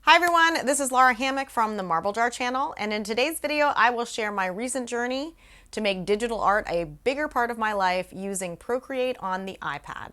Hi everyone, this is Lara Hammock from the Marble Jar channel, and in today's video I will share my recent journey to make digital art a bigger part of my life using Procreate on the iPad.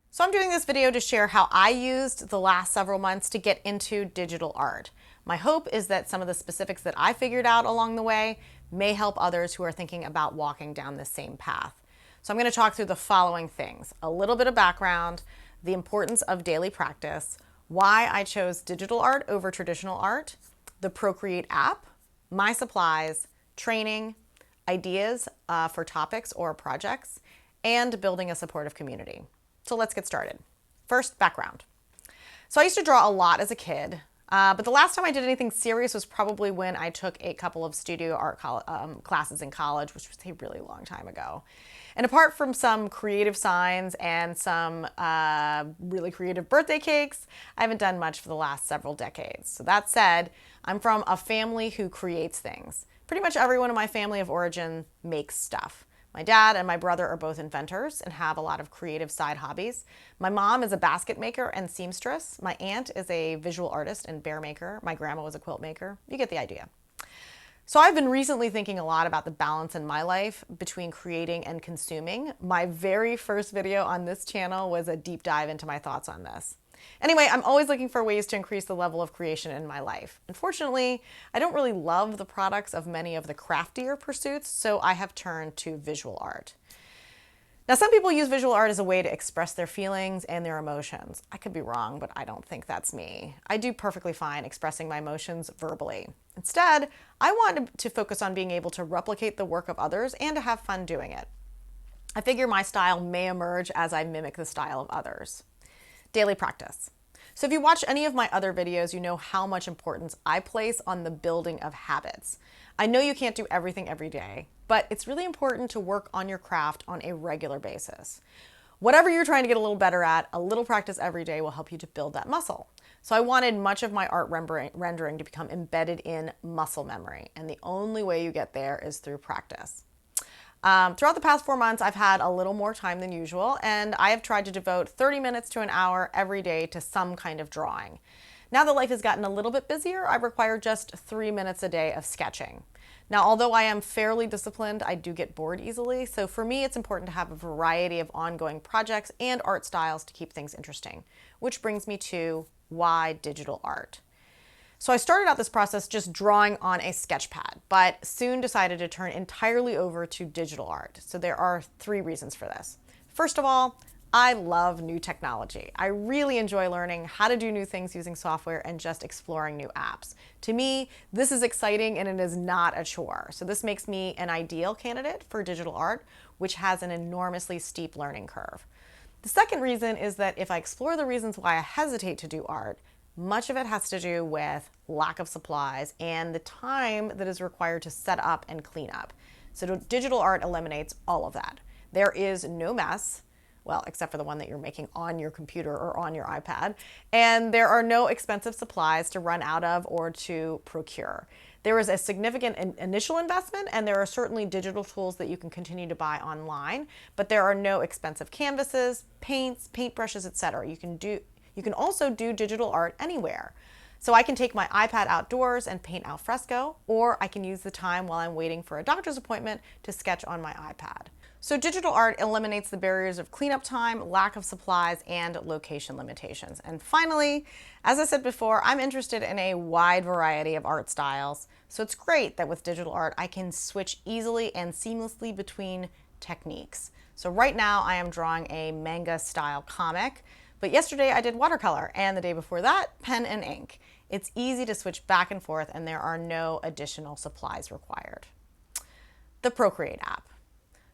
So I'm doing this video to share how I used the last several months to get into digital art. My hope is that some of the specifics that I figured out along the way may help others who are thinking about walking down the same path. So I'm going to talk through the following things: a little bit of background, the importance of daily practice, why I chose digital art over traditional art, the Procreate app, my supplies, training, ideas for topics or projects, and building a supportive community. So let's get started. First, background. So I used to draw a lot as a kid, but the last time I did anything serious was probably when I took a couple of studio art classes in college, which was a really long time ago. And apart from some creative signs and some really creative birthday cakes, I haven't done much for the last several decades. So that said, I'm from a family who creates things. Pretty much everyone in my family of origin makes stuff. My dad and my brother are both inventors and have a lot of creative side hobbies. My mom is a basket maker and seamstress. My aunt is a visual artist and bear maker. My grandma was a quilt maker. You get the idea. So I've been recently thinking a lot about the balance in my life between creating and consuming. My very first video on this channel was a deep dive into my thoughts on this. Anyway, I'm always looking for ways to increase the level of creation in my life. Unfortunately, I don't really love the products of many of the craftier pursuits, so I have turned to visual art. Now, some people use visual art as a way to express their feelings and their emotions. I could be wrong, but I don't think that's me. I do perfectly fine expressing my emotions verbally. Instead, I wanted to focus on being able to replicate the work of others and to have fun doing it. I figure my style may emerge as I mimic the style of others. Daily practice. So if you watch any of my other videos, you know how much importance I place on the building of habits. I know you can't do everything every day, but it's really important to work on your craft on a regular basis. Whatever you're trying to get a little better at, a little practice every day will help you to build that muscle. So I wanted much of my art rendering to become embedded in muscle memory, and the only way you get there is through practice. Throughout the past 4 months, I've had a little more time than usual, and I have tried to devote 30 minutes to an hour every day to some kind of drawing. Now that life has gotten a little bit busier, I require just 3 minutes a day of sketching. Now, although I am fairly disciplined, I do get bored easily, so for me it's important to have a variety of ongoing projects and art styles to keep things interesting, which brings me to why digital art. So I started out this process just drawing on a sketch pad, but soon decided to turn entirely over to digital art. So there are 3 reasons for this. First of all, I love new technology. I really enjoy learning how to do new things using software and just exploring new apps. To me, this is exciting and it is not a chore. So this makes me an ideal candidate for digital art, which has an enormously steep learning curve. The second reason is that if I explore the reasons why I hesitate to do art, much of it has to do with lack of supplies and the time that is required to set up and clean up. So digital art eliminates all of that. There is no mess, well, except for the one that you're making on your computer or on your iPad, and there are no expensive supplies to run out of or to procure. There is a significant initial investment, and there are certainly digital tools that you can continue to buy online, but there are no expensive canvases, paints, paintbrushes, etc. You can also do digital art anywhere. So I can take my iPad outdoors and paint al fresco, or I can use the time while I'm waiting for a doctor's appointment to sketch on my iPad. So digital art eliminates the barriers of cleanup time, lack of supplies, and location limitations. And finally, as I said before, I'm interested in a wide variety of art styles. So it's great that with digital art, I can switch easily and seamlessly between techniques. So right now I am drawing a manga style comic, but yesterday I did watercolor, and the day before that, pen and ink. It's easy to switch back and forth, and there are no additional supplies required. The Procreate app.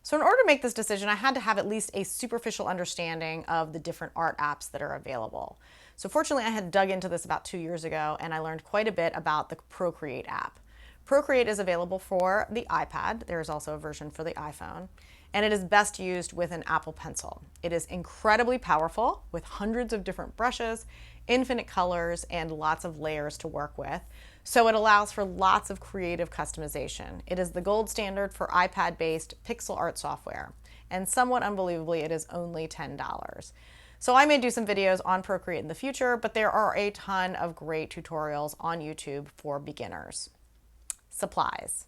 So in order to make this decision, I had to have at least a superficial understanding of the different art apps that are available. So fortunately, I had dug into this about 2 years ago, and I learned quite a bit about the Procreate app. Procreate is available for the iPad. There is also a version for the iPhone, and it is best used with an Apple Pencil. It is incredibly powerful with hundreds of different brushes, infinite colors, and lots of layers to work with. So it allows for lots of creative customization. It is the gold standard for iPad-based pixel art software. and somewhat unbelievably, it is only $10. So I may do some videos on Procreate in the future, but there are a ton of great tutorials on YouTube for beginners. Supplies.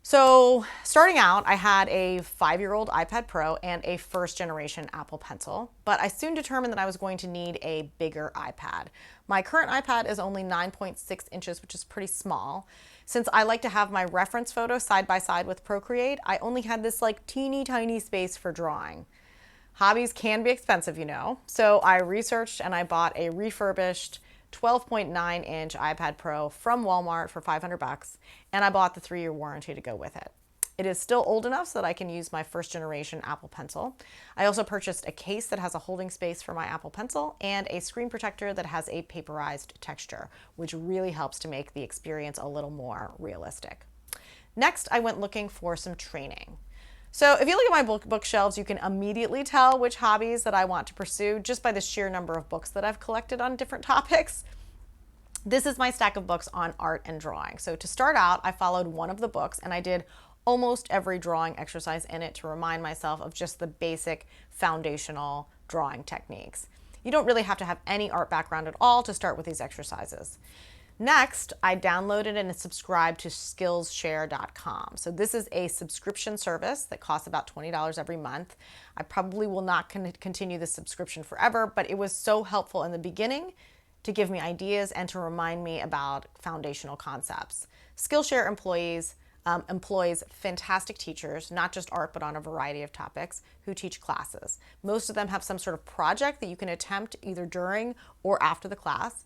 So starting out, I had a 5-year-old iPad Pro and a first generation Apple Pencil, but I soon determined that I was going to need a bigger iPad. My current iPad is only 9.6 inches, which is pretty small. Since I like to have my reference photo side by side with Procreate, I only had this like teeny tiny space for drawing. Hobbies can be expensive, you know, so I researched and I bought a refurbished 12.9 inch iPad Pro from Walmart for $500, and I bought the 3-year warranty to go with it. It is still old enough so that I can use my first generation Apple Pencil. I also purchased a case that has a holding space for my Apple Pencil and a screen protector that has a paperized texture, which really helps to make the experience a little more realistic. Next, I went looking for some training. So if you look at my bookshelves, you can immediately tell which hobbies that I want to pursue just by the sheer number of books that I've collected on different topics. This is my stack of books on art and drawing. So to start out, I followed one of the books and I did almost every drawing exercise in it to remind myself of just the basic foundational drawing techniques. You don't really have to have any art background at all to start with these exercises. Next, I downloaded and subscribed to Skillshare.com. So this is a subscription service that costs about $20 every month. I probably will not continue this subscription forever, but it was so helpful in the beginning to give me ideas and to remind me about foundational concepts. Skillshare employs fantastic teachers, not just art, but on a variety of topics, who teach classes. Most of them have some sort of project that you can attempt either during or after the class.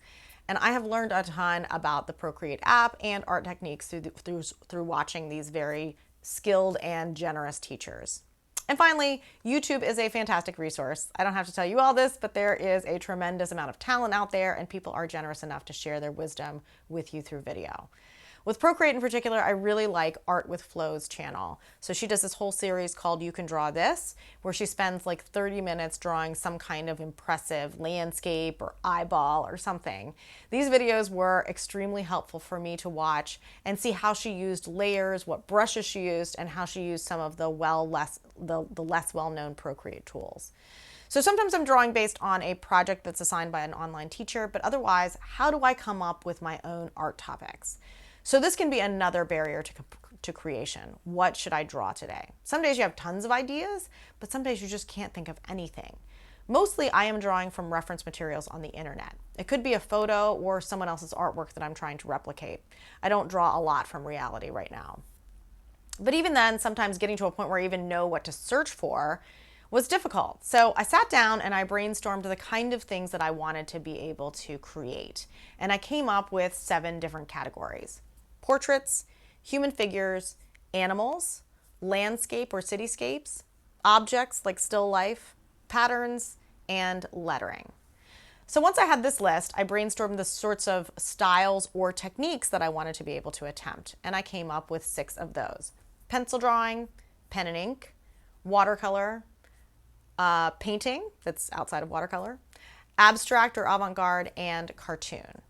And I have learned a ton about the Procreate app and art techniques through watching these very skilled and generous teachers. And finally, YouTube is a fantastic resource. I don't have to tell you all this, but there is a tremendous amount of talent out there and people are generous enough to share their wisdom with you through video. With Procreate in particular, I really like Art with Flow's channel. So she does this whole series called You Can Draw This, where she spends like 30 minutes drawing some kind of impressive landscape or eyeball or something. These videos were extremely helpful for me to watch and see how she used layers, what brushes she used, and how she used some of the less well-known Procreate tools. So sometimes I'm drawing based on a project that's assigned by an online teacher, but otherwise, how do I come up with my own art topics? So this can be another barrier to creation. What should I draw today? Some days you have tons of ideas, but some days you just can't think of anything. Mostly I am drawing from reference materials on the internet. It could be a photo or someone else's artwork that I'm trying to replicate. I don't draw a lot from reality right now. But even then, sometimes getting to a point where I even know what to search for was difficult. So I sat down and I brainstormed the kind of things that I wanted to be able to create. And I came up with 7 different categories: portraits, human figures, animals, landscape or cityscapes, objects like still life, patterns, and lettering. So once I had this list, I brainstormed the sorts of styles or techniques that I wanted to be able to attempt, and I came up with 6 of those: pencil drawing, pen and ink, watercolor, painting that's outside of watercolor, abstract or avant-garde, and cartoon.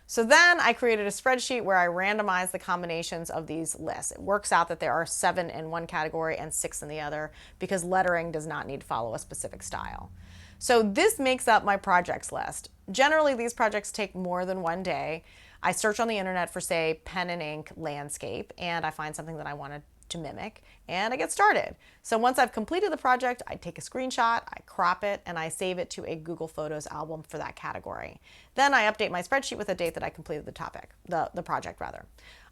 So then I created a spreadsheet where I randomized the combinations of these lists. It works out that there are 7 in one category and 6 in the other because lettering does not need to follow a specific style. So this makes up my projects list. Generally, these projects take more than one day. I search on the internet for, say, pen and ink landscape, and I find something that I want to mimic, and I get started. So once I've completed the project, I take a screenshot, I crop it, and I save it to a Google Photos album for that category. Then I update my spreadsheet with the date that I completed the project rather.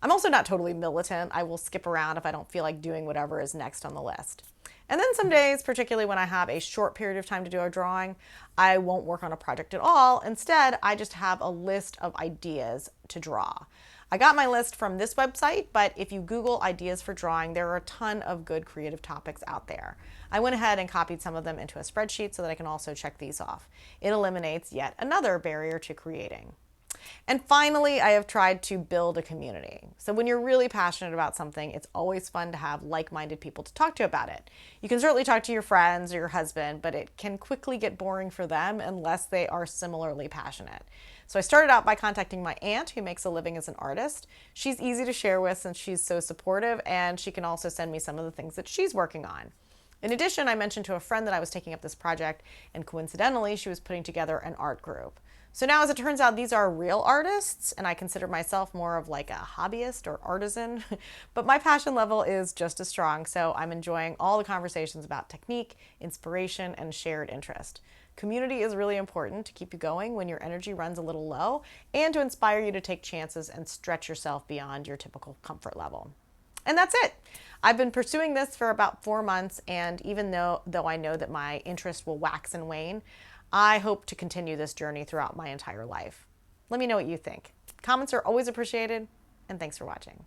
I'm also not totally militant. I will skip around if I don't feel like doing whatever is next on the list. And then some days, particularly when I have a short period of time to do a drawing, I won't work on a project at all. Instead, I just have a list of ideas to draw. I got my list from this website, but if you Google ideas for drawing, there are a ton of good creative topics out there. I went ahead and copied some of them into a spreadsheet so that I can also check these off. It eliminates yet another barrier to creating. And finally, I have tried to build a community. So when you're really passionate about something, it's always fun to have like-minded people to talk to about it. You can certainly talk to your friends or your husband, but it can quickly get boring for them unless they are similarly passionate. So I started out by contacting my aunt, who makes a living as an artist. She's easy to share with since she's so supportive, and she can also send me some of the things that she's working on. In addition, I mentioned to a friend that I was taking up this project, and coincidentally, she was putting together an art group. So now, as it turns out, these are real artists, and I consider myself more of like a hobbyist or artisan, but my passion level is just as strong, so I'm enjoying all the conversations about technique, inspiration, and shared interest. Community is really important to keep you going when your energy runs a little low and to inspire you to take chances and stretch yourself beyond your typical comfort level. And that's it. I've been pursuing this for about 4 months, and even though I know that my interest will wax and wane, I hope to continue this journey throughout my entire life. Let me know what you think. Comments are always appreciated, and thanks for watching.